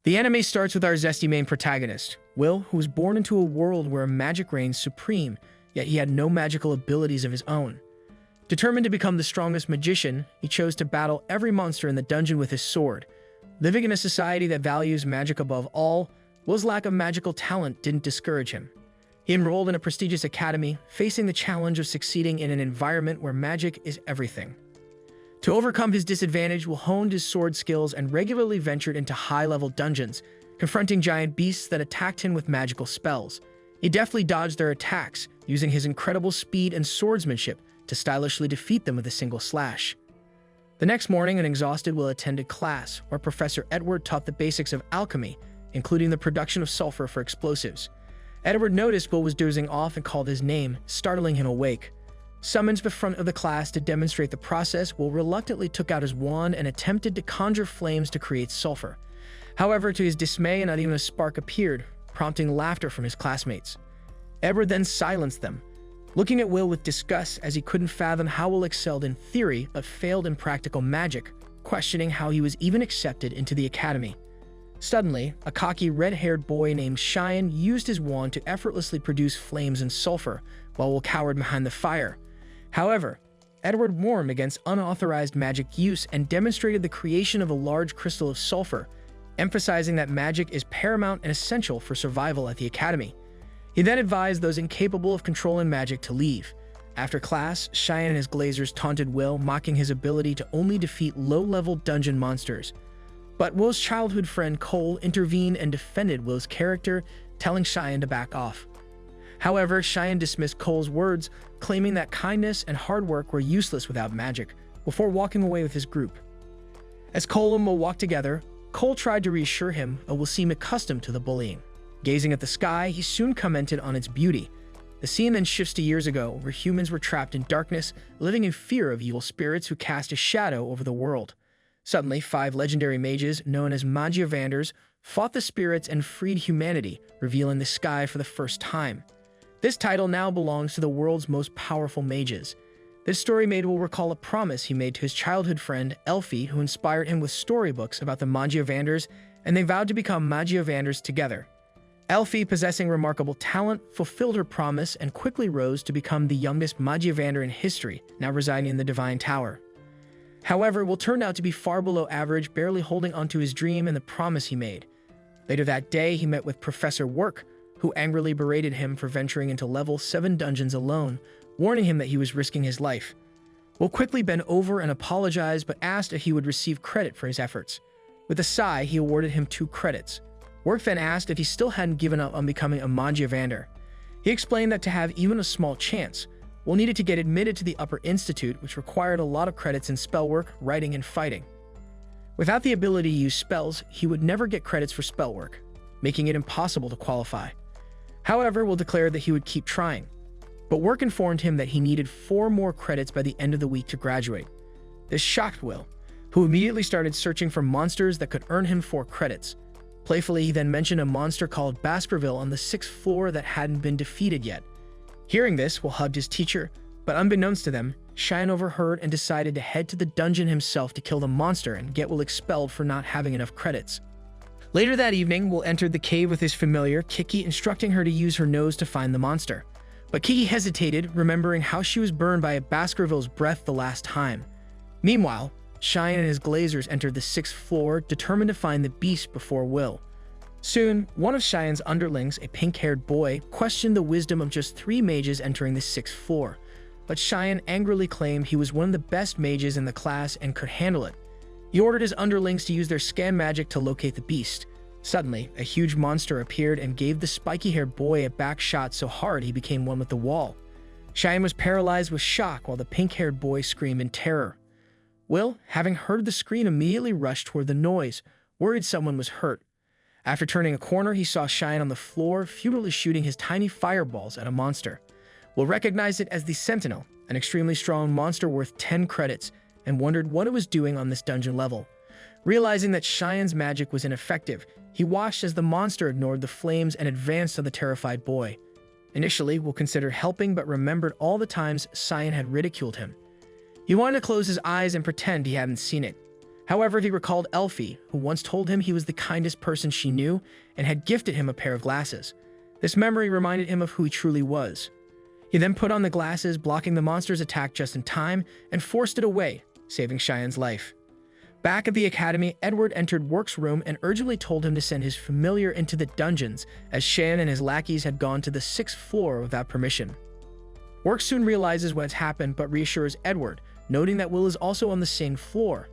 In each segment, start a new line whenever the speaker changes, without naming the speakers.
The anime starts with our zesty main protagonist, Will, who was born into a world where magic reigns supreme, yet he had no magical abilities of his own. Determined to become the strongest magician, he chose to battle every monster in the dungeon with his sword. Living in a society that values magic above all, Will's lack of magical talent didn't discourage him. He enrolled in a prestigious academy, facing the challenge of succeeding in an environment where magic is everything. To overcome his disadvantage, Will honed his sword skills and regularly ventured into high-level dungeons, confronting giant beasts that attacked him with magical spells. He deftly dodged their attacks, using his incredible speed and swordsmanship to stylishly defeat them with a single slash. The next morning, an exhausted Will attended class, where Professor Edward taught the basics of alchemy, including the production of sulfur for explosives. Edward noticed Will was dozing off and called his name, startling him awake. Summoned to the front of the class to demonstrate the process, Will reluctantly took out his wand and attempted to conjure flames to create sulfur. However, to his dismay, not even a spark appeared, prompting laughter from his classmates. Edward then silenced them, looking at Will with disgust as he couldn't fathom how Will excelled in theory but failed in practical magic, questioning how he was even accepted into the academy. Suddenly, a cocky red-haired boy named Cheyenne used his wand to effortlessly produce flames and sulfur, while Will cowered behind the fire. However, Edward warned against unauthorized magic use and demonstrated the creation of a large crystal of sulfur, emphasizing that magic is paramount and essential for survival at the academy. He then advised those incapable of controlling magic to leave. After class, Cheyenne and his glazers taunted Will, mocking his ability to only defeat low-level dungeon monsters. But Will's childhood friend Cole intervened and defended Will's character, telling Cheyenne to back off. However, Cheyenne dismissed Cole's words, claiming that kindness and hard work were useless without magic, before walking away with his group. As Cole and Will walked together, Cole tried to reassure him and Will seemed accustomed to the bullying. Gazing at the sky, he soon commented on its beauty. The scene then shifts to years ago, where humans were trapped in darkness, living in fear of evil spirits who cast a shadow over the world. Suddenly, 5 legendary mages, known as Magiavanders, fought the spirits and freed humanity, revealing the sky for the first time. This title now belongs to the world's most powerful mages. This story made Will recall a promise he made to his childhood friend, Elfie, who inspired him with storybooks about the Magiavanders, and they vowed to become Magiavanders together. Elfie, possessing remarkable talent, fulfilled her promise and quickly rose to become the youngest Magiavander in history, now residing in the Divine Tower. However, Will turned out to be far below average, barely holding onto his dream and the promise he made. Later that day, he met with Professor Work, who angrily berated him for venturing into level 7 dungeons alone, warning him that he was risking his life. Will quickly bent over and apologized, but asked if he would receive credit for his efforts. With a sigh, he awarded him 2 credits. Work then asked if he still hadn't given up on becoming a Magiavander. He explained that to have even a small chance, Will needed to get admitted to the Upper Institute, which required a lot of credits in spell work, writing, and fighting. Without the ability to use spells, he would never get credits for spell work, making it impossible to qualify. However, Will declared that he would keep trying, but Work informed him that he needed 4 more credits by the end of the week to graduate. This shocked Will, who immediately started searching for monsters that could earn him 4 credits. Playfully, he then mentioned a monster called Baskerville on the 6th floor that hadn't been defeated yet. Hearing this, Will hugged his teacher, but unbeknownst to them, Cheyenne overheard and decided to head to the dungeon himself to kill the monster and get Will expelled for not having enough credits. Later that evening, Will entered the cave with his familiar, Kiki, instructing her to use her nose to find the monster. But Kiki hesitated, remembering how she was burned by a Baskerville's breath the last time. Meanwhile, Cheyenne and his glazers entered the 6th floor, determined to find the beast before Will. Soon, one of Cheyenne's underlings, a pink-haired boy, questioned the wisdom of just 3 mages entering the 6th floor, but Cheyenne angrily claimed he was one of the best mages in the class and could handle it. He ordered his underlings to use their scan magic to locate the beast. Suddenly, a huge monster appeared and gave the spiky-haired boy a back shot so hard he became one with the wall. Cheyenne was paralyzed with shock while the pink-haired boy screamed in terror. Will, having heard the scream, immediately rushed toward the noise, worried someone was hurt. After turning a corner, he saw Cheyenne on the floor, futilely shooting his tiny fireballs at a monster. Will recognized it as the Sentinel, an extremely strong monster worth 10 credits, and wondered what it was doing on this dungeon level. Realizing that Cheyenne's magic was ineffective, he watched as the monster ignored the flames and advanced on the terrified boy. Initially, Will considered helping, but remembered all the times Cheyenne had ridiculed him. He wanted to close his eyes and pretend he hadn't seen it. However, he recalled Elfie, who once told him he was the kindest person she knew and had gifted him a pair of glasses. This memory reminded him of who he truly was. He then put on the glasses, blocking the monster's attack just in time, and forced it away, saving Cheyenne's life. Back at the academy, Edward entered Work's room and urgently told him to send his familiar into the dungeons, as Cheyenne and his lackeys had gone to the 6th floor without permission. Work soon realizes what has happened but reassures Edward, noting that Will is also on the same floor.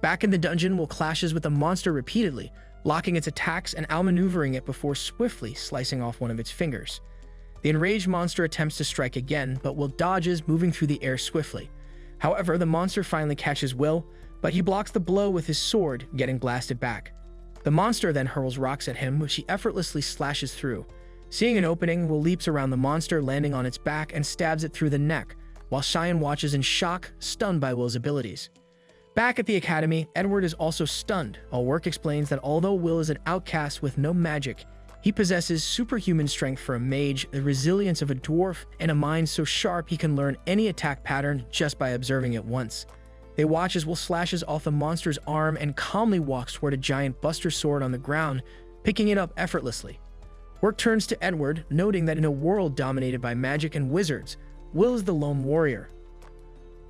Back in the dungeon, Will clashes with the monster repeatedly, blocking its attacks and outmaneuvering it before swiftly slicing off one of its fingers. The enraged monster attempts to strike again, but Will dodges, moving through the air swiftly. However, the monster finally catches Will, but he blocks the blow with his sword, getting blasted back. The monster then hurls rocks at him, which he effortlessly slashes through. Seeing an opening, Will leaps around the monster, landing on its back and stabs it through the neck, while Cheyenne watches in shock, stunned by Will's abilities. Back at the academy, Edward is also stunned, while Work explains that although Will is an outcast with no magic, he possesses superhuman strength for a mage, the resilience of a dwarf, and a mind so sharp he can learn any attack pattern just by observing it once. They watch as Will slashes off the monster's arm and calmly walks toward a giant buster sword on the ground, picking it up effortlessly. Work turns to Edward, noting that in a world dominated by magic and wizards, Will is the lone warrior.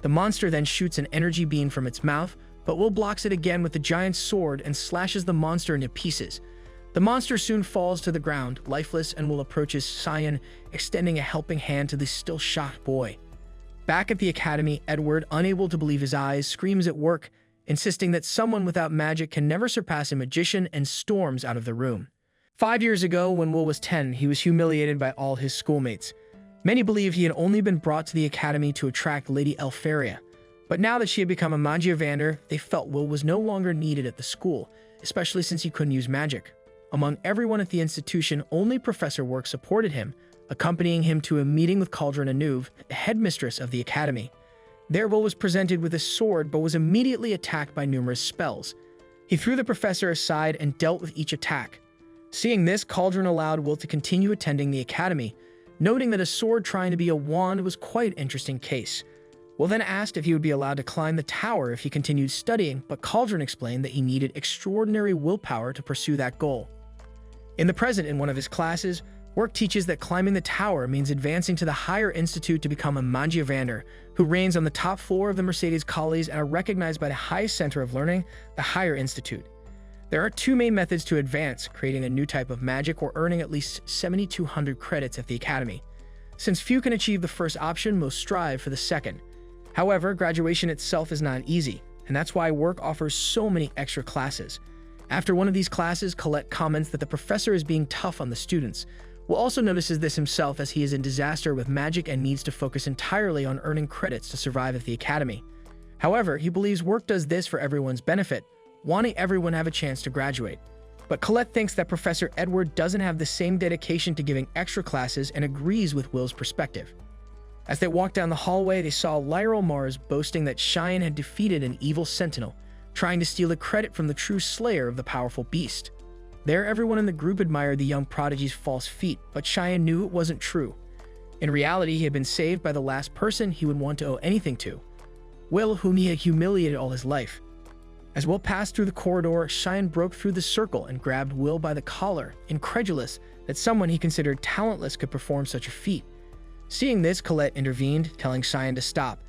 The monster then shoots an energy beam from its mouth, but Will blocks it again with the giant sword and slashes the monster into pieces. The monster soon falls to the ground, lifeless, and Will approaches Cheyenne, extending a helping hand to the still shocked boy. Back at the academy, Edward, unable to believe his eyes, screams at Work, insisting that someone without magic can never surpass a magician, and storms out of the room. 5 years ago, when Will was 10, he was humiliated by all his schoolmates. Many believed he had only been brought to the academy to attract Lady Elfaria, but now that she had become a Magiavander, they felt Will was no longer needed at the school, especially since he couldn't use magic. Among everyone at the institution, only Professor Work supported him, accompanying him to a meeting with Cauldron Anuv, the headmistress of the academy. There, Will was presented with a sword but was immediately attacked by numerous spells. He threw the professor aside and dealt with each attack. Seeing this, Cauldron allowed Will to continue attending the academy, noting that a sword trying to be a wand was quite an interesting case. Will then asked if he would be allowed to climb the tower if he continued studying, but Cauldron explained that he needed extraordinary willpower to pursue that goal. In the present, in one of his classes, Work teaches that climbing the tower means advancing to the higher institute to become a Magiavander, who reigns on the top floor of the Mercedes Colleges and are recognized by the highest center of learning, the higher institute. There are 2 main methods to advance, creating a new type of magic or earning at least 7,200 credits at the academy. Since few can achieve the first option, most strive for the second. However, graduation itself is not easy, and that's why Work offers so many extra classes. After one of these classes, Colette comments that the professor is being tough on the students. Will also notices this himself, as he is in disaster with magic and needs to focus entirely on earning credits to survive at the academy. However, he believes Work does this for everyone's benefit, wanting everyone to have a chance to graduate. But Colette thinks that Professor Edward doesn't have the same dedication to giving extra classes and agrees with Will's perspective. As they walked down the hallway, they saw Lyral Mars boasting that Cheyenne had defeated an evil sentinel, trying to steal the credit from the true slayer of the powerful beast. There, everyone in the group admired the young prodigy's false feat, but Cheyenne knew it wasn't true. In reality, he had been saved by the last person he would want to owe anything to, Will, whom he had humiliated all his life. As Will passed through the corridor, Cheyenne broke through the circle and grabbed Will by the collar, incredulous that someone he considered talentless could perform such a feat. Seeing this, Colette intervened, telling Cheyenne to stop.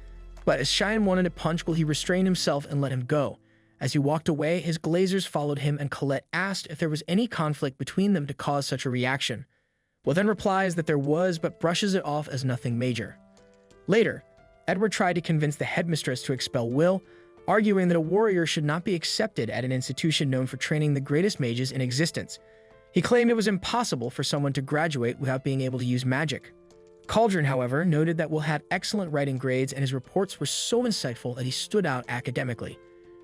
But as Cheyenne wanted to punch Will, he restrained himself and let him go. As he walked away, his glazers followed him, and Colette asked if there was any conflict between them to cause such a reaction. Will then replies that there was, but brushes it off as nothing major. Later, Edward tried to convince the headmistress to expel Will, arguing that a warrior should not be accepted at an institution known for training the greatest mages in existence. He claimed it was impossible for someone to graduate without being able to use magic. Cauldron, however, noted that Will had excellent writing grades and his reports were so insightful that he stood out academically.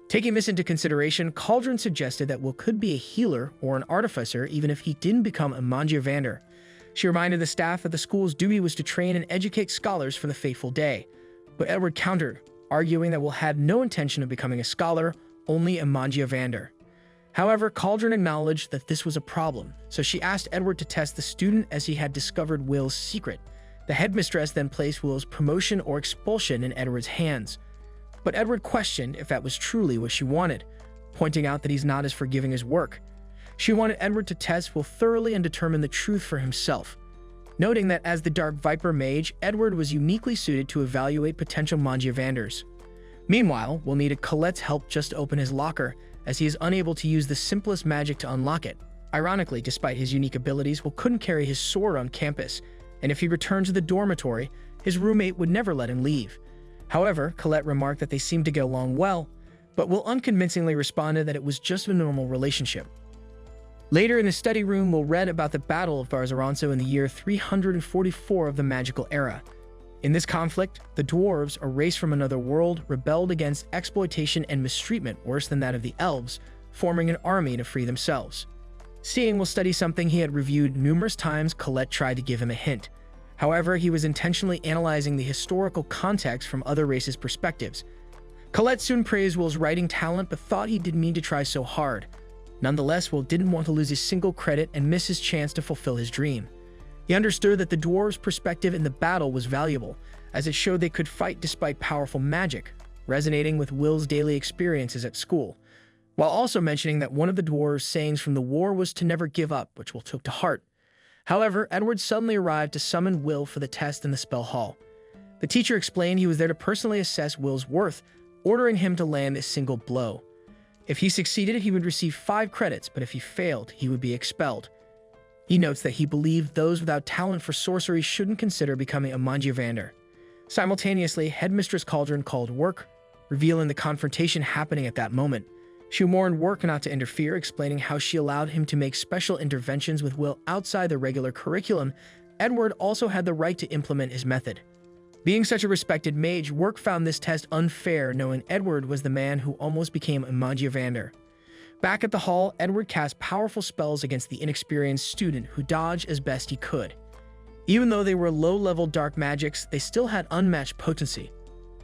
Taking this into consideration, Cauldron suggested that Will could be a healer or an artificer even if he didn't become a Magiavander. She reminded the staff that the school's duty was to train and educate scholars for the fateful day. But Edward countered, arguing that Will had no intention of becoming a scholar, only a Magiavander. However, Cauldron acknowledged that this was a problem, so she asked Edward to test the student as he had discovered Will's secret. The headmistress then placed Will's promotion or expulsion in Edward's hands. but Edward questioned if that was truly what she wanted, pointing out that he's not as forgiving as work. She wanted Edward to test Will thoroughly and determine the truth for himself, noting that as the Dark Viper Mage, Edward was uniquely suited to evaluate potential Mangiavanders. Meanwhile, Will needed Colette's help just to open his locker, as he is unable to use the simplest magic to unlock it. Ironically, despite his unique abilities, Will couldn't carry his sword on campus, and if he returned to the dormitory, his roommate would never let him leave. However, Colette remarked that they seemed to get along well, but Will unconvincingly responded that it was just a normal relationship. Later in the study room, Will read about the Battle of Garzaranzo in the year 344 of the magical era. In this conflict, the dwarves, a race from another world, rebelled against exploitation and mistreatment worse than that of the elves, forming an army to free themselves. Seeing Will study something he had reviewed numerous times, Colette tried to give him a hint. However, he was intentionally analyzing the historical context from other races' perspectives. Colette soon praised Will's writing talent but thought he didn't mean to try so hard. Nonetheless, Will didn't want to lose a single credit and miss his chance to fulfill his dream. He understood that the dwarves' perspective in the battle was valuable, as it showed they could fight despite powerful magic, resonating with Will's daily experiences at school, while also mentioning that one of the dwarves' sayings from the war was to never give up, which Will took to heart. However, Edward suddenly arrived to summon Will for the test in the spell hall. The teacher explained he was there to personally assess Will's worth, ordering him to land a single blow. If he succeeded, he would receive 5 credits, but if he failed, he would be expelled. He notes that he believed those without talent for sorcery shouldn't consider becoming a Mangiavander. Simultaneously, Headmistress Cauldron called Work, revealing the confrontation happening at that moment. She warned Work not to interfere, explaining how she allowed him to make special interventions with Will outside the regular curriculum. Edward also had the right to implement his method. Being such a respected mage, Work found this test unfair, knowing Edward was the man who almost became a Mangiavander. Back at the hall, Edward cast powerful spells against the inexperienced student, who dodged as best he could. Even though they were low-level dark magics, they still had unmatched potency.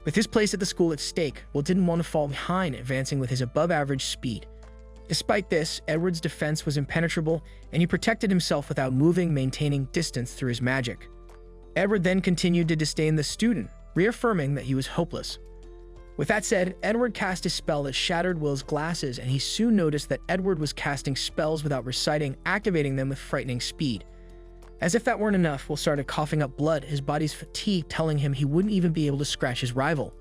With his place at the school at stake, Will didn't want to fall behind, advancing with his above-average speed. Despite this, Edward's defense was impenetrable, and he protected himself without moving, maintaining distance through his magic. Edward then continued to disdain the student, reaffirming that he was hopeless. With that said, Edward cast a spell that shattered Will's glasses, and he soon noticed that Edward was casting spells without reciting, activating them with frightening speed. As if that weren't enough, Will started coughing up blood, his body's fatigue telling him he wouldn't even be able to scratch his rival.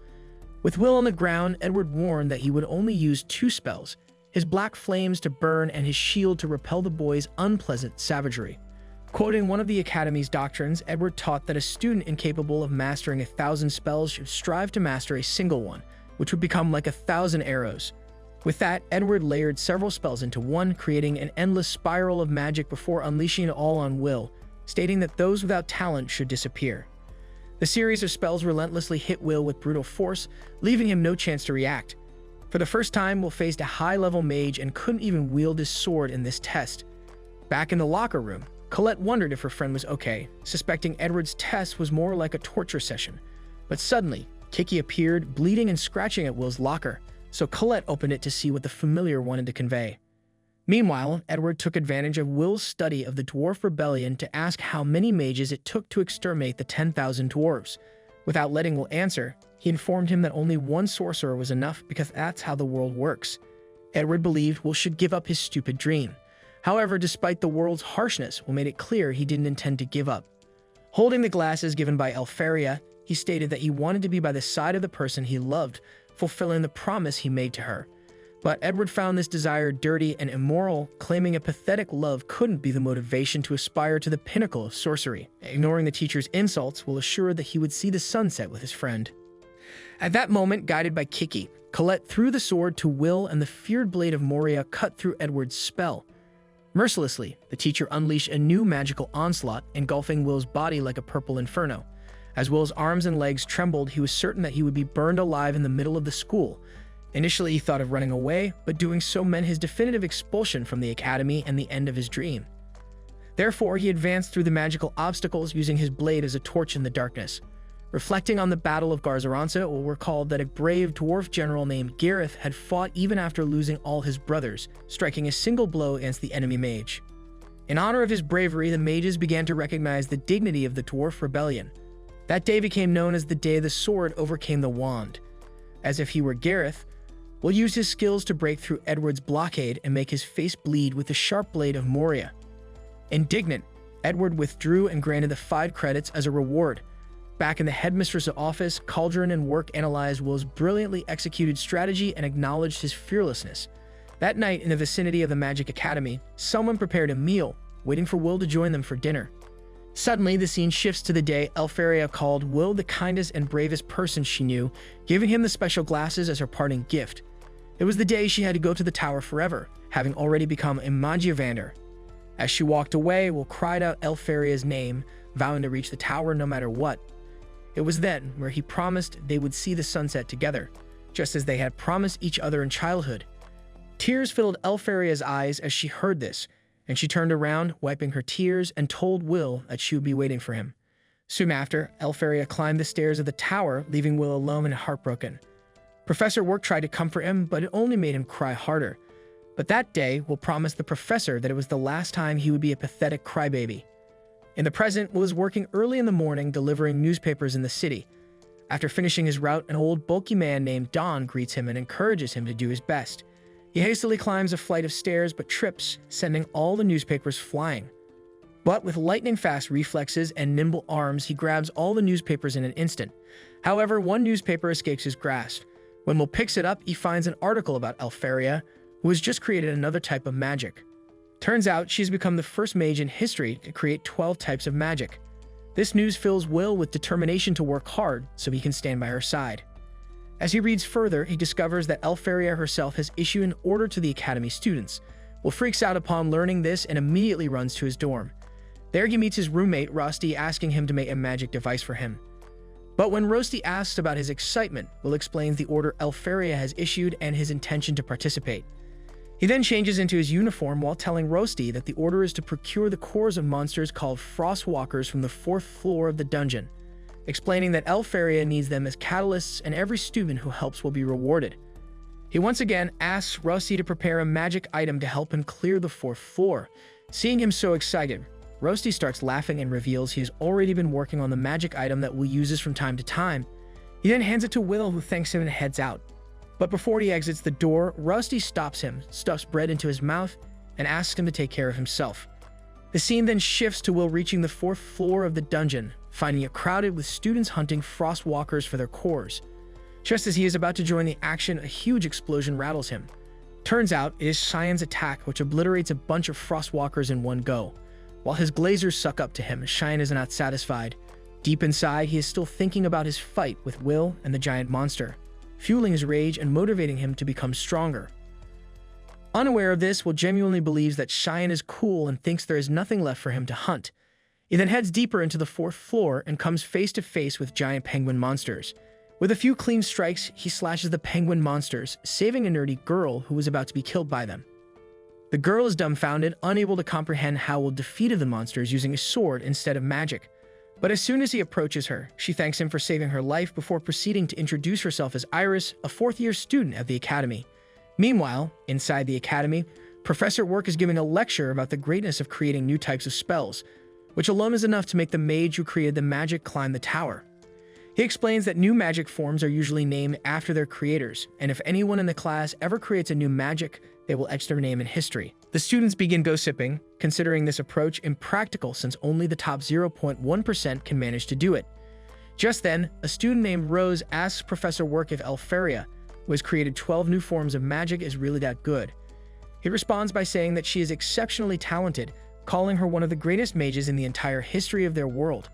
With Will on the ground, Edward warned that he would only use 2 spells, his black flames to burn and his shield to repel the boy's unpleasant savagery. Quoting one of the Academy's doctrines, Edward taught that a student incapable of mastering 1,000 spells should strive to master a single one, which would become like 1,000 arrows. With that, Edward layered several spells into one, creating an endless spiral of magic before unleashing it all on Will, stating that those without talent should disappear. The series of spells relentlessly hit Will with brutal force, leaving him no chance to react. For the first time, Will faced a high-level mage and couldn't even wield his sword in this test. Back in the locker room, Colette wondered if her friend was okay, suspecting Edward's test was more like a torture session. But suddenly, Kiki appeared, bleeding and scratching at Will's locker, so Colette opened it to see what the familiar wanted to convey. Meanwhile, Edward took advantage of Will's study of the Dwarf Rebellion to ask how many mages it took to exterminate the 10,000 dwarves. Without letting Will answer, he informed him that only 1 sorcerer was enough because that's how the world works. Edward believed Will should give up his stupid dream. However, despite the world's harshness, Will made it clear he didn't intend to give up. Holding the glasses given by Elfaria, he stated that he wanted to be by the side of the person he loved, fulfilling the promise he made to her. But Edward found this desire dirty and immoral, claiming a pathetic love couldn't be the motivation to aspire to the pinnacle of sorcery. Ignoring the teacher's insults, Will assured that he would see the sunset with his friend. At that moment, guided by Kiki, Colette threw the sword to Will and the feared blade of Moria cut through Edward's spell. Mercilessly, the teacher unleashed a new magical onslaught, engulfing Will's body like a purple inferno. As Will's arms and legs trembled, he was certain that he would be burned alive in the middle of the school. Initially, he thought of running away, but doing so meant his definitive expulsion from the academy and the end of his dream. Therefore, he advanced through the magical obstacles, using his blade as a torch in the darkness. Reflecting on the Battle of Garzaranzo, Will recalled that a brave dwarf general named Gareth had fought even after losing all his brothers, striking a single blow against the enemy mage. In honor of his bravery, the mages began to recognize the dignity of the Dwarf Rebellion. That day became known as the day the sword overcame the wand. as if he were Gareth, Will used his skills to break through Edward's blockade and make his face bleed with the sharp blade of Moria. Indignant, Edward withdrew and granted the 5 credits as a reward. Back in the headmistress's office, Cauldron and Work analyzed Will's brilliantly executed strategy and acknowledged his fearlessness. That night, in the vicinity of the Magic Academy, someone prepared a meal, waiting for Will to join them for dinner. Suddenly, the scene shifts to the day Elfaria called Will the kindest and bravest person she knew, giving him the special glasses as her parting gift. It was the day she had to go to the tower forever, having already become a Magiavander. As she walked away, Will cried out Elfaria's name, vowing to reach the tower no matter what. It was then where he promised they would see the sunset together, just as they had promised each other in childhood. Tears filled Elfaria's eyes as she heard this, and she turned around, wiping her tears, and told Will that she would be waiting for him. Soon after, Elfaria climbed the stairs of the tower, leaving Will alone and heartbroken. Professor Work tried to comfort him, but it only made him cry harder. But that day, Will promised the professor that it was the last time he would be a pathetic crybaby. In the present, Will is working early in the morning delivering newspapers in the city. After finishing his route, an old bulky man named Don greets him and encourages him to do his best. He hastily climbs a flight of stairs but trips, sending all the newspapers flying. But with lightning-fast reflexes and nimble arms, he grabs all the newspapers in an instant. However, one newspaper escapes his grasp. When Will picks it up, he finds an article about Elfaria, who has just created another type of magic. Turns out she's become the first mage in history to create 12 types of magic. This news fills Will with determination to work hard so he can stand by her side. As he reads further, he discovers that Elfaria herself has issued an order to the Academy students. Will freaks out upon learning this and immediately runs to his dorm. There he meets his roommate, Rusty, asking him to make a magic device for him. But when Rusty asks about his excitement, Will explains the order Elfaria has issued and his intention to participate. He then changes into his uniform while telling Rusty that the order is to procure the cores of monsters called Frostwalkers from the 4th floor of the dungeon, explaining that Elfaria needs them as catalysts and every student who helps will be rewarded. He once again asks Rusty to prepare a magic item to help him clear the 4th floor. Seeing him so excited, Rusty starts laughing and reveals he has already been working on the magic item that Will uses from time to time. He then hands it to Will, who thanks him and heads out. But before he exits the door, Rusty stops him, stuffs bread into his mouth, and asks him to take care of himself. The scene then shifts to Will reaching the 4th floor of the dungeon, finding it crowded with students hunting Frostwalkers for their cores. Just as he is about to join the action, a huge explosion rattles him. Turns out it is Cheyenne's attack, which obliterates a bunch of Frostwalkers in one go. While his glazers suck up to him, Cheyenne is not satisfied. Deep inside, he is still thinking about his fight with Will and the giant monster, fueling his rage and motivating him to become stronger. Unaware of this, Will genuinely believes that Cheyenne is cool and thinks there is nothing left for him to hunt. He then heads deeper into the 4th floor and comes face to face with giant penguin monsters. With a few clean strikes, he slashes the penguin monsters, saving a nerdy girl who was about to be killed by them. The girl is dumbfounded, unable to comprehend how Will defeated the monsters using a sword instead of magic. But as soon as he approaches her, she thanks him for saving her life before proceeding to introduce herself as Iris, a 4th-year student at the Academy. Meanwhile, inside the Academy, Professor Work is giving a lecture about the greatness of creating new types of spells, which alone is enough to make the mage who created the magic climb the tower. He explains that new magic forms are usually named after their creators, and if anyone in the class ever creates a new magic, they will etch their name in history. The students begin gossiping, considering this approach impractical since only the top 0.1% can manage to do it. Just then, a student named Rose asks Professor Work if Elfaria, who has created 12 new forms of magic, is really that good. He responds by saying that she is exceptionally talented, calling her one of the greatest mages in the entire history of their world.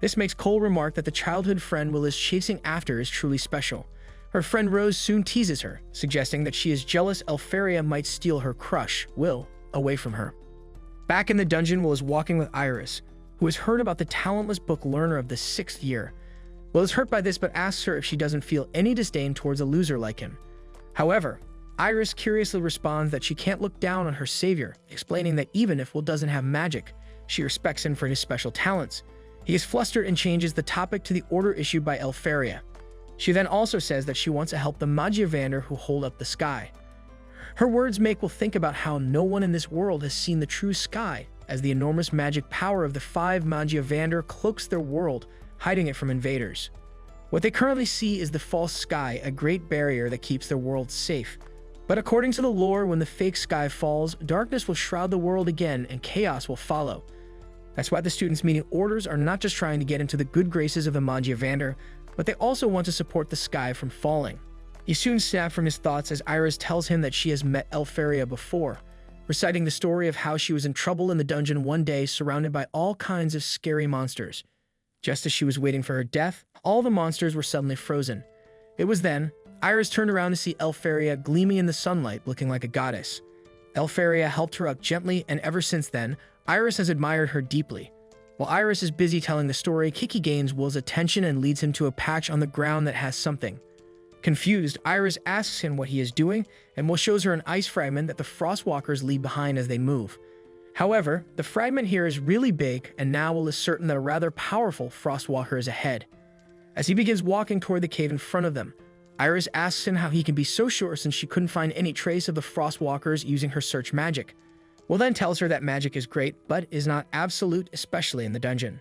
This makes Cole remark that the childhood friend Will is chasing after is truly special. Her friend Rose soon teases her, suggesting that she is jealous Elfaria might steal her crush, Will, away from her. Back in the dungeon, Will is walking with Iris, who has heard about the talentless book learner of the 6th year. Will is hurt by this but asks her if she doesn't feel any disdain towards a loser like him. However, Iris curiously responds that she can't look down on her savior, explaining that even if Will doesn't have magic, she respects him for his special talents. He is flustered and changes the topic to the order issued by Elfaria. She then also says that she wants to help the Magiavander who hold up the sky. Her words make Will think about how no one in this world has seen the true sky, as the enormous magic power of the 5 Magiavander cloaks their world, hiding it from invaders. What they currently see is the false sky, a great barrier that keeps their world safe. But according to the lore, when the fake sky falls, darkness will shroud the world again and chaos will follow. That's why the students' meeting orders are not just trying to get into the good graces of the Mangiavander, but they also want to support the sky from falling. He soon snapped from his thoughts as Iris tells him that she has met Elfaria before, reciting the story of how she was in trouble in the dungeon one day surrounded by all kinds of scary monsters. Just as she was waiting for her death, all the monsters were suddenly frozen. It was then Iris turned around to see Elfaria gleaming in the sunlight, looking like a goddess. Elfaria helped her up gently, and ever since then, Iris has admired her deeply. While Iris is busy telling the story, Kiki gains Will's attention and leads him to a patch on the ground that has something. Confused, Iris asks him what he is doing, and Will shows her an ice fragment that the Frostwalkers leave behind as they move. However, the fragment here is really big, and now Will is certain that a rather powerful Frostwalker is ahead. As he begins walking toward the cave in front of them, Iris asks him how he can be so sure since she couldn't find any trace of the Frostwalkers using her search magic. Will then tells her that magic is great, but is not absolute, especially in the dungeon.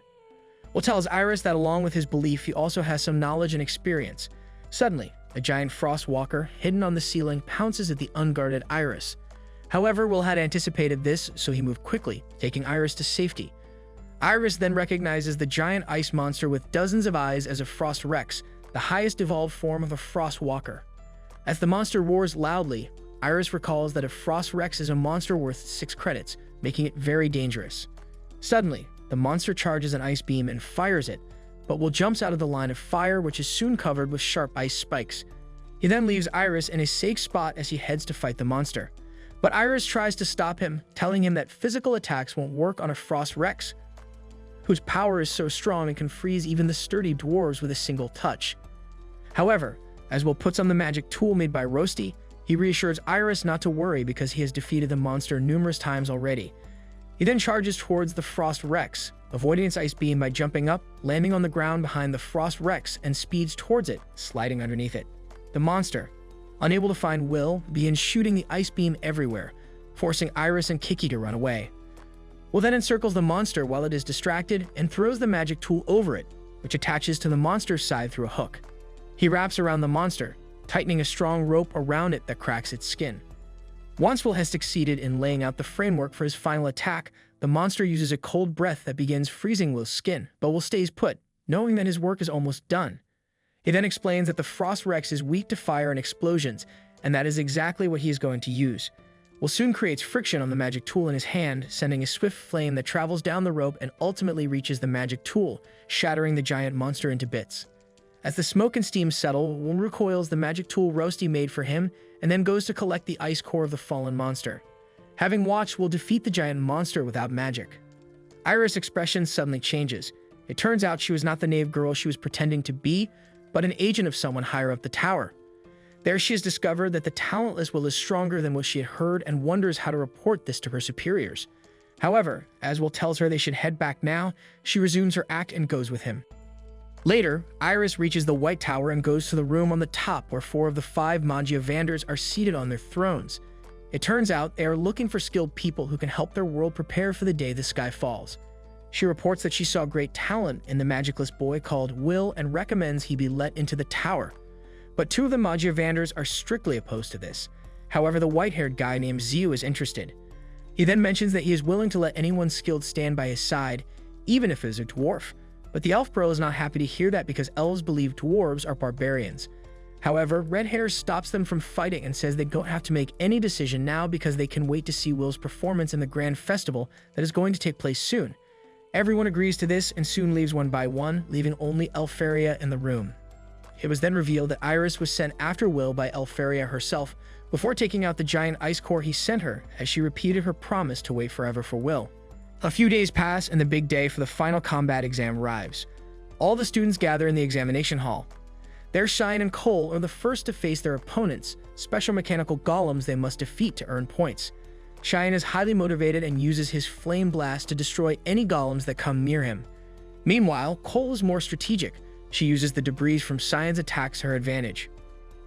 Will tells Iris that along with his belief, he also has some knowledge and experience. Suddenly, a giant Frostwalker, hidden on the ceiling, pounces at the unguarded Iris. However, Will had anticipated this, so he moved quickly, taking Iris to safety. Iris then recognizes the giant ice monster with dozens of eyes as a Frost Rex, the highest evolved form of a Frostwalker. As the monster roars loudly, Iris recalls that a Frost Rex is a monster worth 6 credits, making it very dangerous. Suddenly, the monster charges an ice beam and fires it, but Will jumps out of the line of fire, which is soon covered with sharp ice spikes. He then leaves Iris in a safe spot as he heads to fight the monster. But Iris tries to stop him, telling him that physical attacks won't work on a Frost Rex, whose power is so strong and can freeze even the sturdy dwarves with a single touch. However, as Will puts on the magic tool made by Roasty, he reassures Iris not to worry because he has defeated the monster numerous times already. He then charges towards the Frost Rex, avoiding its ice beam by jumping up, landing on the ground behind the Frost Rex, and speeds towards it, sliding underneath it. The monster, unable to find Will, begins shooting the ice beam everywhere, forcing Iris and Kiki to run away. Will then encircles the monster while it is distracted and throws the magic tool over it, which attaches to the monster's side through a hook. He wraps around the monster, tightening a strong rope around it that cracks its skin. Once Will has succeeded in laying out the framework for his final attack, the monster uses a cold breath that begins freezing Will's skin, but Will stays put, knowing that his work is almost done. He then explains that the Frost Rex is weak to fire and explosions, and that is exactly what he is going to use. Will soon creates friction on the magic tool in his hand, sending a swift flame that travels down the rope and ultimately reaches the magic tool, shattering the giant monster into bits. As the smoke and steam settle, Will recoils the magic tool Roasty made for him and then goes to collect the ice core of the fallen monster. Having watched, Will defeat the giant monster without magic. Iris' expression suddenly changes. It turns out she was not the knave girl she was pretending to be, but an agent of someone higher up the tower. There she has discovered that the talentless Will is stronger than what she had heard and wonders how to report this to her superiors. However, as Will tells her they should head back now, she resumes her act and goes with him. Later, Iris reaches the White Tower and goes to the room on the top where 4 of the 5 Mangiavanders are seated on their thrones. It turns out they are looking for skilled people who can help their world prepare for the day the sky falls. She reports that she saw great talent in the magicless boy called Will and recommends he be let into the tower. But 2 of the Mangiavanders are strictly opposed to this. However, the white-haired guy named Ziu is interested. He then mentions that he is willing to let anyone skilled stand by his side, even if it is a dwarf. But the elf bro is not happy to hear that because elves believe dwarves are barbarians. However, Red Hair stops them from fighting and says they don't have to make any decision now because they can wait to see Will's performance in the grand festival that is going to take place soon. Everyone agrees to this and soon leaves one by one, leaving only Elfaria in the room. It was then revealed that Iris was sent after Will by Elfaria herself before taking out the giant ice core he sent her, as she repeated her promise to wait forever for Will. A few days pass and the big day for the final combat exam arrives. All the students gather in the examination hall. There, Shine and Cole are the first to face their opponents, special mechanical golems they must defeat to earn points. Shine is highly motivated and uses his flame blast to destroy any golems that come near him. Meanwhile, Cole is more strategic. She uses the debris from Cyan's attacks to her advantage.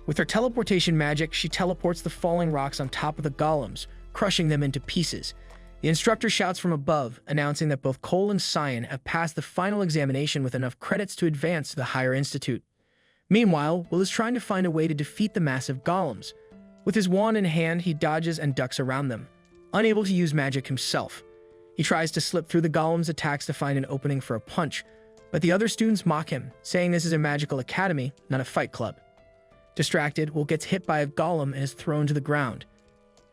With her teleportation magic, she teleports the falling rocks on top of the golems, crushing them into pieces. The instructor shouts from above, announcing that both Cole and Cyan have passed the final examination with enough credits to advance to the higher institute. Meanwhile, Will is trying to find a way to defeat the massive golems. With his wand in hand, he dodges and ducks around them, unable to use magic himself. He tries to slip through the golem's attacks to find an opening for a punch, but the other students mock him, saying this is a magical academy, not a fight club. Distracted, Will gets hit by a golem and is thrown to the ground.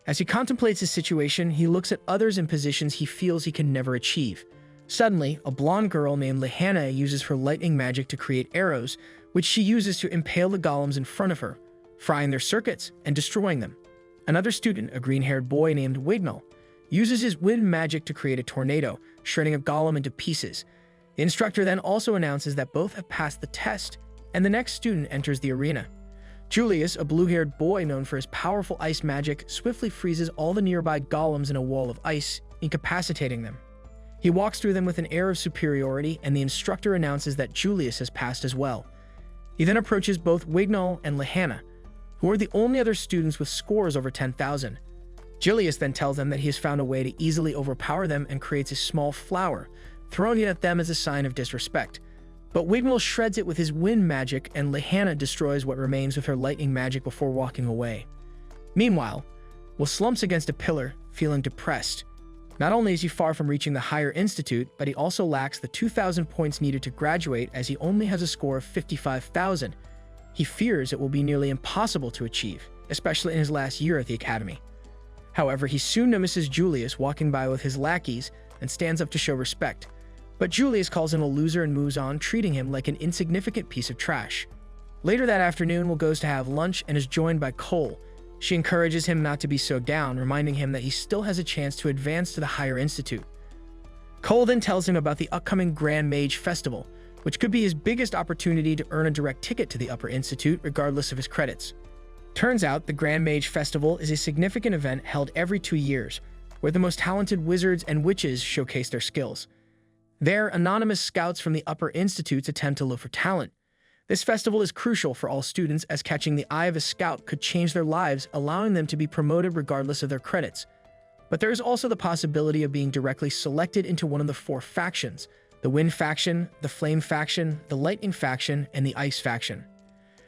As he contemplates his situation, he looks at others in positions he feels he can never achieve. Suddenly, a blonde girl named Lehana uses her lightning magic to create arrows, which she uses to impale the golems in front of her, frying their circuits and destroying them. Another student, a green-haired boy named Wignall, uses his wind magic to create a tornado, shredding a golem into pieces. The instructor then also announces that both have passed the test, and the next student enters the arena. Julius, a blue-haired boy known for his powerful ice magic, swiftly freezes all the nearby golems in a wall of ice, incapacitating them. He walks through them with an air of superiority, and the instructor announces that Julius has passed as well. He then approaches both Wignall and Lehana, who are the only other students with scores over 10,000. Julius then tells them that he has found a way to easily overpower them and creates a small flower, throwing it at them as a sign of disrespect. But Wignall shreds it with his wind magic, and Lehana destroys what remains with her lightning magic before walking away. Meanwhile, Will slumps against a pillar, feeling depressed. Not only is he far from reaching the higher institute, but he also lacks the 2,000 points needed to graduate, as he only has a score of 55,000. He fears it will be nearly impossible to achieve, especially in his last year at the academy. However, he soon notices Julius walking by with his lackeys and stands up to show respect. But Julius calls him a loser and moves on, treating him like an insignificant piece of trash. Later that afternoon, Will goes to have lunch and is joined by Cole. She encourages him not to be so down, reminding him that he still has a chance to advance to the higher institute. Cole then tells him about the upcoming Grand Mage Festival, which could be his biggest opportunity to earn a direct ticket to the upper institute regardless of his credits. Turns out the Grand Mage Festival is a significant event held every 2 years, where the most talented wizards and witches showcase their skills. There, anonymous scouts from the upper institutes attempt to look for talent. This festival is crucial for all students, as catching the eye of a scout could change their lives, allowing them to be promoted regardless of their credits. But there is also the possibility of being directly selected into one of the 4 factions: the Wind faction, the Flame faction, the Lightning faction, and the Ice faction.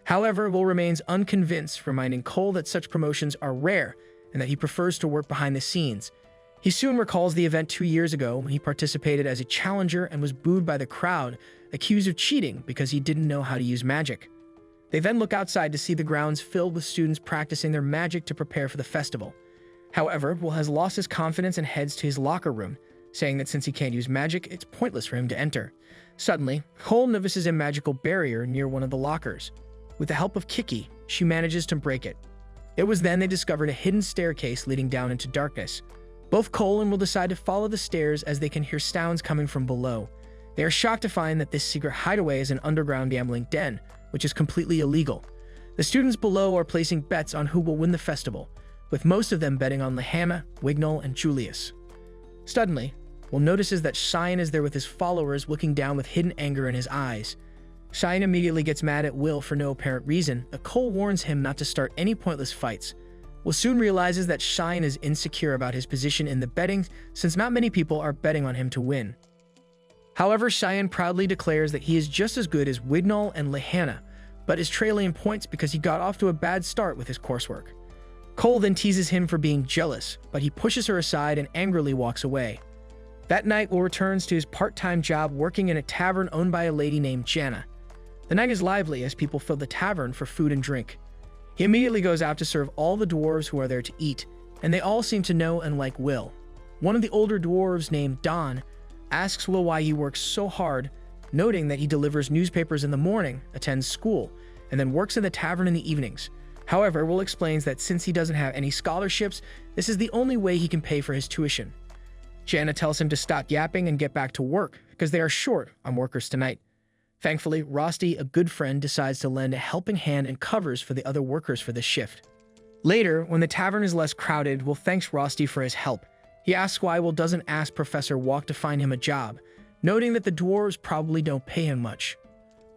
However, Will remains unconvinced, reminding Cole that such promotions are rare and that he prefers to work behind the scenes. He soon recalls the event 2 years ago when he participated as a challenger and was booed by the crowd, accused of cheating because he didn't know how to use magic. They then look outside to see the grounds filled with students practicing their magic to prepare for the festival. However, Will has lost his confidence and heads to his locker room, saying that since he can't use magic, it's pointless for him to enter. Suddenly, Cole notices a magical barrier near one of the lockers. With the help of Kiki, she manages to break it. It was then they discovered a hidden staircase leading down into darkness. Both Cole and Will decide to follow the stairs as they can hear sounds coming from below. They are shocked to find that this secret hideaway is an underground gambling den, which is completely illegal. The students below are placing bets on who will win the festival, with most of them betting on Lehana, Wignall, and Julius. Suddenly, Will notices that Cheyenne is there with his followers, looking down with hidden anger in his eyes. Cheyenne immediately gets mad at Will for no apparent reason, but Cole warns him not to start any pointless fights. Will soon realizes that Cheyenne is insecure about his position in the betting, since not many people are betting on him to win. However, Cheyenne proudly declares that he is just as good as Wignall and Lehana, but is trailing in points because he got off to a bad start with his coursework. Cole then teases him for being jealous, but he pushes her aside and angrily walks away. That night, Will returns to his part-time job working in a tavern owned by a lady named Jana. The night is lively as people fill the tavern for food and drink. He immediately goes out to serve all the dwarves who are there to eat, and they all seem to know and like Will. One of the older dwarves, named Don, asks Will why he works so hard, noting that he delivers newspapers in the morning, attends school, and then works in the tavern in the evenings. However, Will explains that since he doesn't have any scholarships, this is the only way he can pay for his tuition. Jana tells him to stop yapping and get back to work, because they are short on workers tonight. Thankfully, Rosti, a good friend, decides to lend a helping hand and covers for the other workers for this shift. Later, when the tavern is less crowded, Will thanks Rosti for his help. He asks why Will doesn't ask Professor Walk to find him a job, noting that the dwarves probably don't pay him much.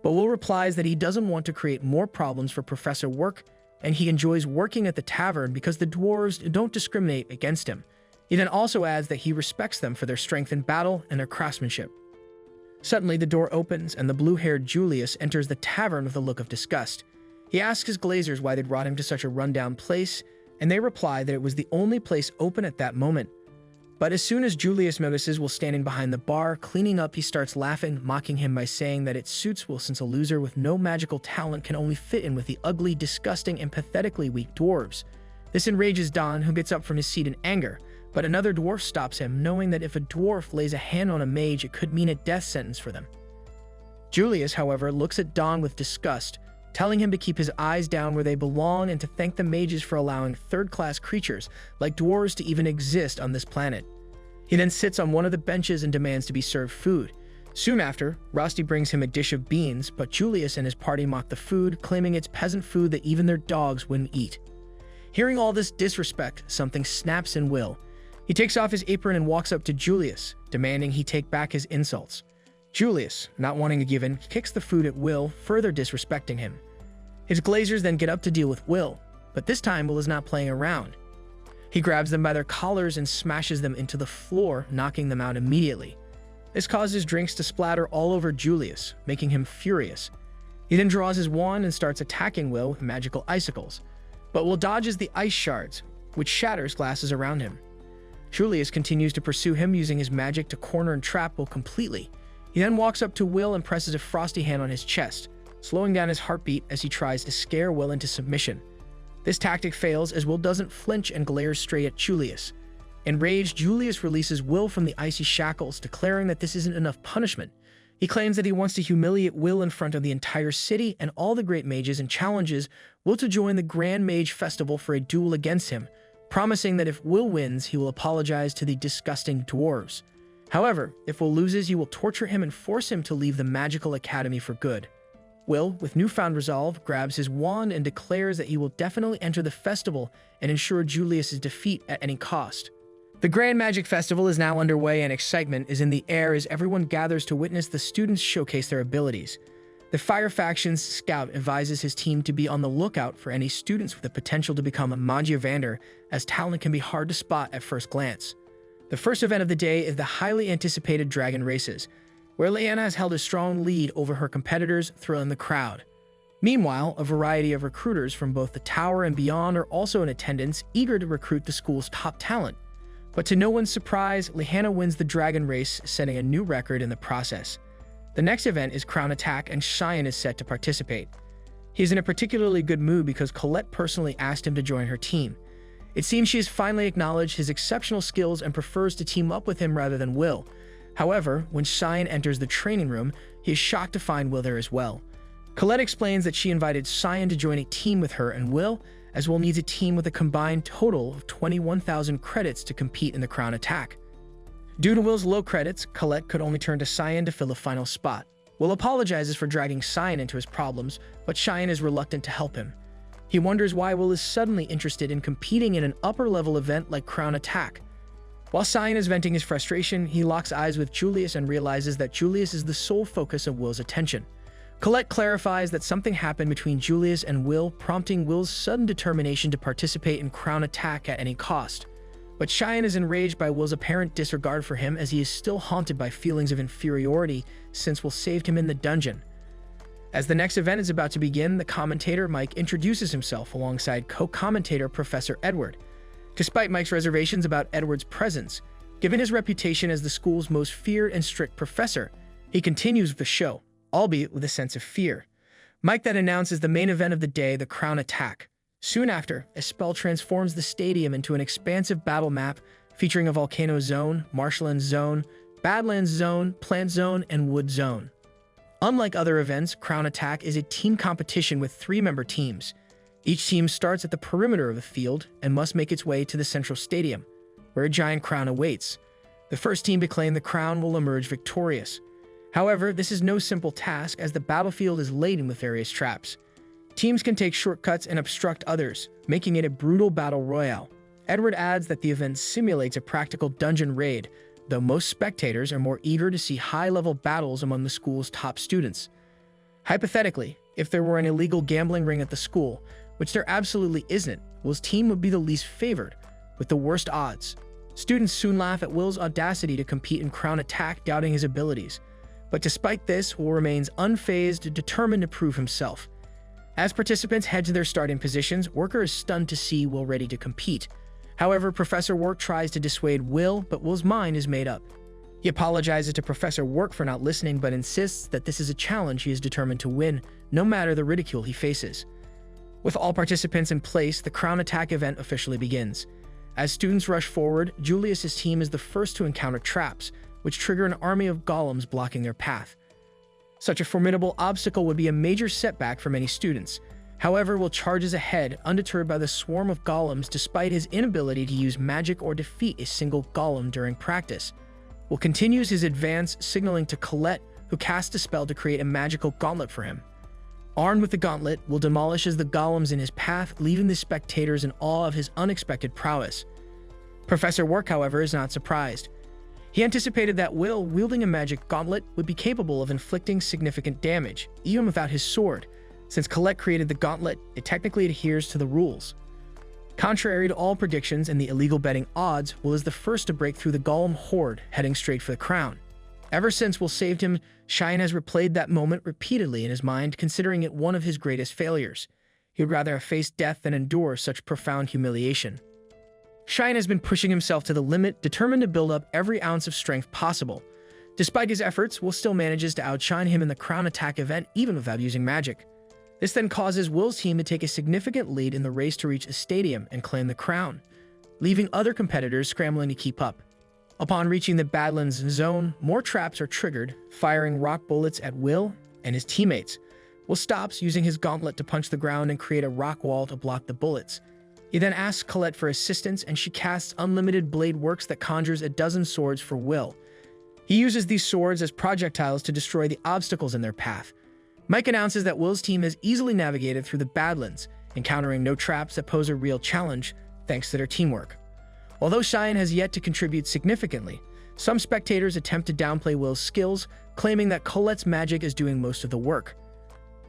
But Will replies that he doesn't want to create more problems for Professor Work, and he enjoys working at the tavern because the dwarves don't discriminate against him. He then also adds that he respects them for their strength in battle and their craftsmanship. Suddenly, the door opens and the blue-haired Julius enters the tavern with a look of disgust. He asks his glazers why they'd brought him to such a rundown place, and they reply that it was the only place open at that moment. But as soon as Julius notices Will standing behind the bar, cleaning up, he starts laughing, mocking him by saying that it suits Will since a loser with no magical talent can only fit in with the ugly, disgusting, and pathetically weak dwarves. This enrages Don, who gets up from his seat in anger, but another dwarf stops him, knowing that if a dwarf lays a hand on a mage, it could mean a death sentence for them. Julius, however, looks at Don with disgust, telling him to keep his eyes down where they belong and to thank the mages for allowing third-class creatures like dwarves to even exist on this planet. He then sits on one of the benches and demands to be served food. Soon after, Rusty brings him a dish of beans, but Julius and his party mock the food, claiming it's peasant food that even their dogs wouldn't eat. Hearing all this disrespect, something snaps in Will. He takes off his apron and walks up to Julius, demanding he take back his insults. Julius, not wanting to give in, kicks the food at Will, further disrespecting him. His glazers then get up to deal with Will, but this time Will is not playing around. He grabs them by their collars and smashes them into the floor, knocking them out immediately. This causes drinks to splatter all over Julius, making him furious. He then draws his wand and starts attacking Will with magical icicles, but Will dodges the ice shards, which shatters glasses around him. Julius continues to pursue him using his magic to corner and trap Will completely. He then walks up to Will and presses a frosty hand on his chest, slowing down his heartbeat as he tries to scare Will into submission. This tactic fails as Will doesn't flinch and glares straight at Julius. Enraged, Julius releases Will from the icy shackles, declaring that this isn't enough punishment. He claims that he wants to humiliate Will in front of the entire city and all the great mages and challenges Will to join the Grand Mage Festival for a duel against him, promising that if Will wins, he will apologize to the disgusting dwarves. However, if Will loses, he will torture him and force him to leave the magical academy for good. Will, with newfound resolve, grabs his wand and declares that he will definitely enter the festival and ensure Julius's defeat at any cost. The Grand Magic Festival is now underway and excitement is in the air as everyone gathers to witness the students showcase their abilities. The Fire Faction's scout advises his team to be on the lookout for any students with the potential to become a Magiavander, as talent can be hard to spot at first glance. The first event of the day is the highly anticipated Dragon Races, where Leanna has held a strong lead over her competitors, thrilling the crowd. Meanwhile, a variety of recruiters from both the tower and beyond are also in attendance, eager to recruit the school's top talent. But to no one's surprise, Leanna wins the Dragon Race, setting a new record in the process. The next event is Crown Attack, and Cheyenne is set to participate. He is in a particularly good mood because Colette personally asked him to join her team. It seems she has finally acknowledged his exceptional skills and prefers to team up with him rather than Will. However, when Cheyenne enters the training room, he is shocked to find Will there as well. Colette explains that she invited Cheyenne to join a team with her and Will, as Will needs a team with a combined total of 21,000 credits to compete in the Crown Attack. Due to Will's low credits, Colette could only turn to Cheyenne to fill the final spot. Will apologizes for dragging Cheyenne into his problems, but Cheyenne is reluctant to help him. He wonders why Will is suddenly interested in competing in an upper-level event like Crown Attack. While Cheyenne is venting his frustration, he locks eyes with Julius and realizes that Julius is the sole focus of Will's attention. Colette clarifies that something happened between Julius and Will, prompting Will's sudden determination to participate in Crown Attack at any cost. But Cheyenne is enraged by Will's apparent disregard for him, as he is still haunted by feelings of inferiority since Will saved him in the dungeon. As the next event is about to begin, the commentator Mike introduces himself alongside co-commentator Professor Edward. Despite Mike's reservations about Edward's presence, given his reputation as the school's most feared and strict professor, he continues with the show, albeit with a sense of fear. Mike then announces the main event of the day, the Crown Attack. Soon after, a spell transforms the stadium into an expansive battle map featuring a volcano zone, marshland zone, badlands zone, plant zone, and wood zone. Unlike other events, Crown Attack is a team competition with 3-member teams. Each team starts at the perimeter of the field and must make its way to the central stadium, where a giant crown awaits. The first team to claim the crown will emerge victorious. However, this is no simple task, as the battlefield is laden with various traps. Teams can take shortcuts and obstruct others, making it a brutal battle royale. Edward adds that the event simulates a practical dungeon raid, though most spectators are more eager to see high-level battles among the school's top students. Hypothetically, if there were an illegal gambling ring at the school, which there absolutely isn't, Will's team would be the least favored, with the worst odds. Students soon laugh at Will's audacity to compete in Crown Attack, doubting his abilities. But despite this, Will remains unfazed, determined to prove himself. As participants head to their starting positions, Worker is stunned to see Will ready to compete. However, Professor Work tries to dissuade Will, but Will's mind is made up. He apologizes to Professor Work for not listening, but insists that this is a challenge he is determined to win, no matter the ridicule he faces. With all participants in place, the Crown Attack event officially begins. As students rush forward, Julius's team is the first to encounter traps, which trigger an army of golems blocking their path. Such a formidable obstacle would be a major setback for many students. However, Will charges ahead, undeterred by the swarm of golems despite his inability to use magic or defeat a single golem during practice. Will continues his advance, signaling to Colette, who casts a spell to create a magical gauntlet for him. Armed with the gauntlet, Will demolishes the golems in his path, leaving the spectators in awe of his unexpected prowess. Professor Work, however, is not surprised. He anticipated that Will, wielding a magic gauntlet, would be capable of inflicting significant damage, even without his sword. Since Colette created the gauntlet, it technically adheres to the rules. Contrary to all predictions and the illegal betting odds, Will is the first to break through the golem horde, heading straight for the crown. Ever since Will saved him, Cheyenne has replayed that moment repeatedly in his mind, considering it one of his greatest failures. He would rather have faced death than endure such profound humiliation. Cheyenne has been pushing himself to the limit, determined to build up every ounce of strength possible. Despite his efforts, Will still manages to outshine him in the Crown Attack event even without using magic. This then causes Will's team to take a significant lead in the race to reach a stadium and claim the crown, leaving other competitors scrambling to keep up. Upon reaching the Badlands zone, more traps are triggered, firing rock bullets at Will and his teammates. Will stops, using his gauntlet to punch the ground and create a rock wall to block the bullets. He then asks Colette for assistance, and she casts unlimited blade works that conjures a dozen swords for Will. He uses these swords as projectiles to destroy the obstacles in their path. Mike announces that Will's team has easily navigated through the Badlands, encountering no traps that pose a real challenge thanks to their teamwork. Although Cheyenne has yet to contribute significantly, some spectators attempt to downplay Will's skills, claiming that Colette's magic is doing most of the work.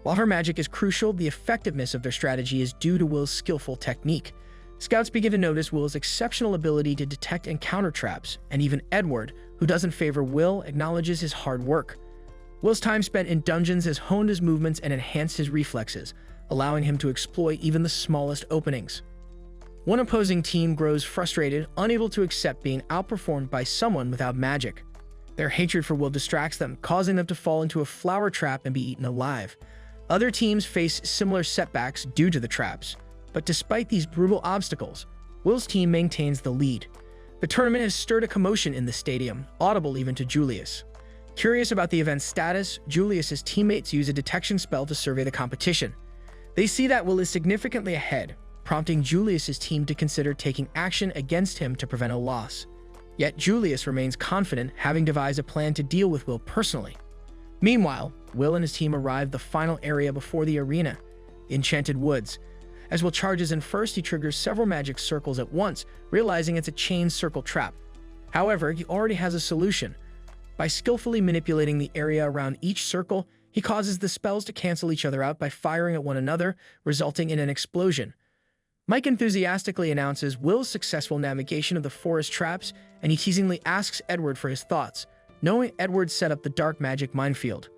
While her magic is crucial, the effectiveness of their strategy is due to Will's skillful technique. Scouts begin to notice Will's exceptional ability to detect and counter traps, and even Edward, who doesn't favor Will, acknowledges his hard work. Will's time spent in dungeons has honed his movements and enhanced his reflexes, allowing him to exploit even the smallest openings. One opposing team grows frustrated, unable to accept being outperformed by someone without magic. Their hatred for Will distracts them, causing them to fall into a flower trap and be eaten alive. Other teams face similar setbacks due to the traps, but despite these brutal obstacles, Will's team maintains the lead. The tournament has stirred a commotion in the stadium, audible even to Julius. Curious about the event's status, Julius's teammates use a detection spell to survey the competition. They see that Will is significantly ahead, prompting Julius's team to consider taking action against him to prevent a loss. Yet Julius remains confident, having devised a plan to deal with Will personally. Meanwhile, Will and his team arrive the final area before the arena, the Enchanted Woods. As Will charges in first, he triggers several magic circles at once, realizing it's a chain circle trap. However, he already has a solution. By skillfully manipulating the area around each circle, he causes the spells to cancel each other out by firing at one another, resulting in an explosion. Mike enthusiastically announces Will's successful navigation of the forest traps, and he teasingly asks Edward for his thoughts, knowing Edward set up the dark magic minefield.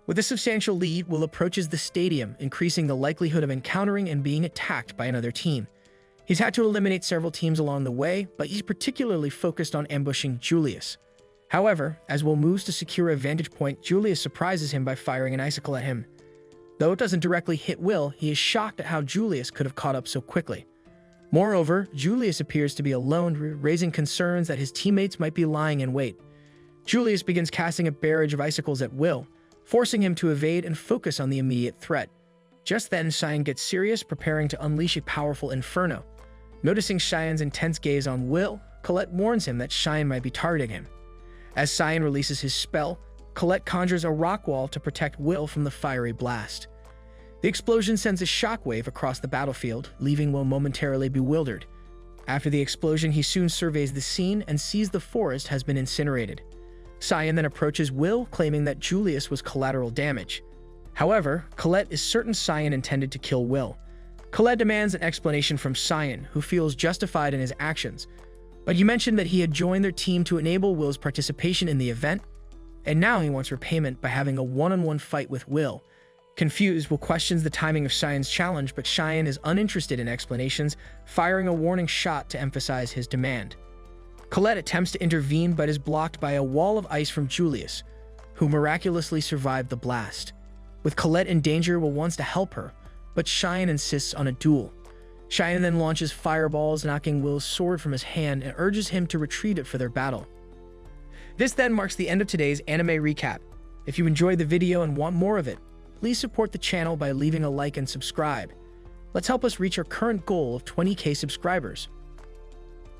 With a substantial lead, Will approaches the stadium, increasing the likelihood of encountering and being attacked by another team. He's had to eliminate several teams along the way, but he's particularly focused on ambushing Julius. However, as Will moves to secure a vantage point, Julius surprises him by firing an icicle at him. Though it doesn't directly hit Will, he is shocked at how Julius could have caught up so quickly. Moreover, Julius appears to be alone, raising concerns that his teammates might be lying in wait. Julius begins casting a barrage of icicles at Will, forcing him to evade and focus on the immediate threat. Just then, Cheyenne gets serious, preparing to unleash a powerful inferno. Noticing Cheyenne's intense gaze on Will, Colette warns him that Cheyenne might be targeting him. As Cheyenne releases his spell, Colette conjures a rock wall to protect Will from the fiery blast. The explosion sends a shockwave across the battlefield, leaving Will momentarily bewildered. After the explosion, he soon surveys the scene and sees the forest has been incinerated. Cheyenne then approaches Will, claiming that Julius was collateral damage. However, Colette is certain Cheyenne intended to kill Will. Colette demands an explanation from Cheyenne, who feels justified in his actions, but he mentioned that he had joined their team to enable Will's participation in the event. and now he wants repayment by having a one-on-one fight with Will. Confused, Will questions the timing of Cheyenne's challenge, but Cheyenne is uninterested in explanations, firing a warning shot to emphasize his demand. Colette attempts to intervene but is blocked by a wall of ice from Julius, who miraculously survived the blast. With Colette in danger, Will wants to help her, but Cheyenne insists on a duel. Cheyenne then launches fireballs, knocking Will's sword from his hand, and urges him to retrieve it for their battle. This then marks the end of today's anime recap. If you enjoyed the video and want more of it, please support the channel by leaving a like and subscribe. Let's help us reach our current goal of 20,000 subscribers.